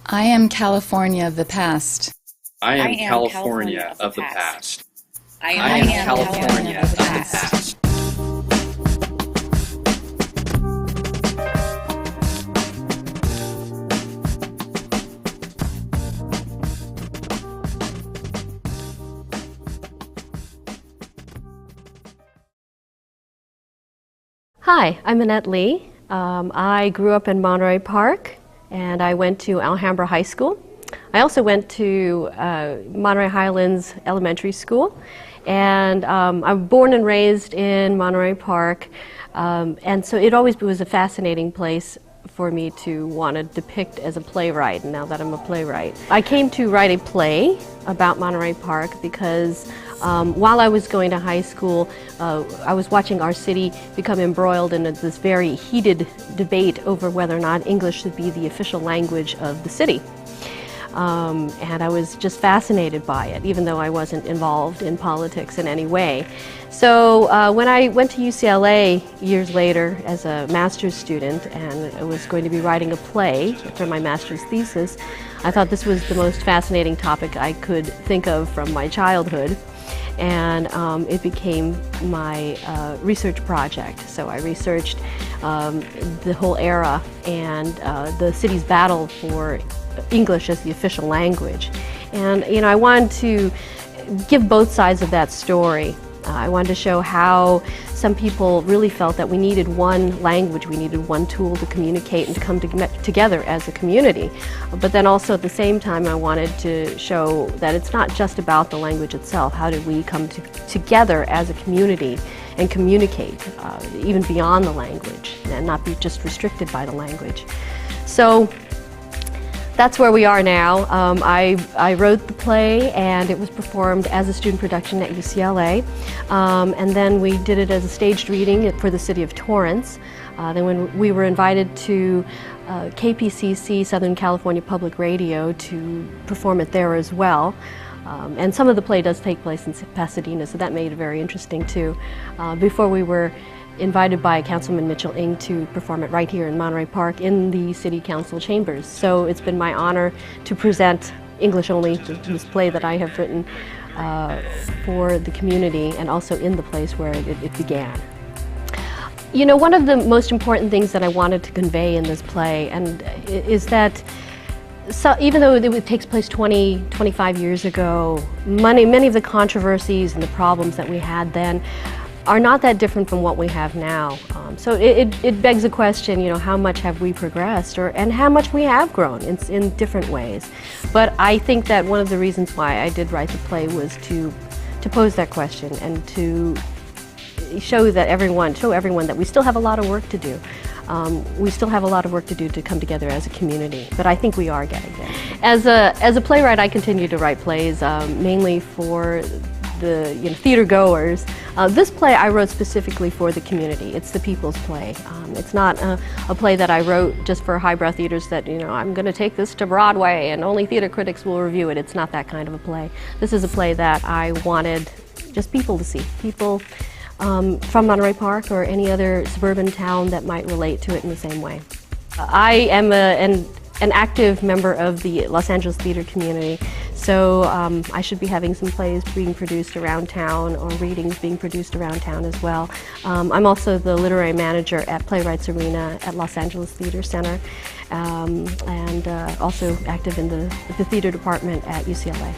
I am California of the past. I am California of the past. I I am California of the past. past. Hi, I'm Annette Lee. I grew up in Monterey Park and I went to Alhambra High School. I also went to Monterey Highlands Elementary School, and I'm born and raised in Monterey Park, and so it always was a fascinating place for me to want to depict as a playwright, now that I'm a playwright. I came to write a play about Monterey Park because while I was going to high school, I was watching our city become embroiled in this very heated debate over whether or not English should be the official language of the city. And I was just fascinated by it, even though I wasn't involved in politics in any way. So when I went to UCLA years later as a master's student and I was going to be writing a play for my master's thesis, I thought this was the most fascinating topic I could think of from my childhood. And it became my research project. So I researched the whole era and the city's battle for English as the official language. And I wanted to give both sides of that story. I wanted to show how some people really felt that we needed one language, we needed one tool to communicate and to come together as a community. But then also at the same time I wanted to show that it's not just about the language itself. How do we come together as a community and communicate even beyond the language and not be just restricted by the language. So that's where we are now. I wrote the play and it was performed as a student production at UCLA. And then we did it as a staged reading for the city of Torrance. Then when we were invited to KPCC, Southern California Public Radio, to perform it there as well. And some of the play does take place in Pasadena, so that made it very interesting too. Before we were invited by Councilman Mitchell Ng to perform it right here in Monterey Park in the City Council chambers. So it's been my honor to present English only, this play that I have written for the community and also in the place where it began. One of the most important things that I wanted to convey in this play is that even though it takes place 25 years ago, many of the controversies and the problems that we had then are not that different from what we have now. So it begs the question, how much have we progressed and how much we have grown in different ways. But I think that one of the reasons why I did write the play was to pose that question and to show everyone that we still have a lot of work to do. We still have a lot of work to do to come together as a community, but I think we are getting there. As a playwright, I continue to write plays mainly for the theater goers. This play I wrote specifically for the community. It's the people's play. It's not a play that I wrote just for highbrow theaters that I'm going to take this to Broadway and only theater critics will review it. It's not that kind of a play. This is a play that I wanted just people to see. People from Monterey Park or any other suburban town that might relate to it in the same way. I am an active member of the Los Angeles theater community, so I should be having some plays being produced around town or readings being produced around town as well. I'm also the literary manager at Playwrights Arena at Los Angeles Theater Center and also active in the theater department at UCLA.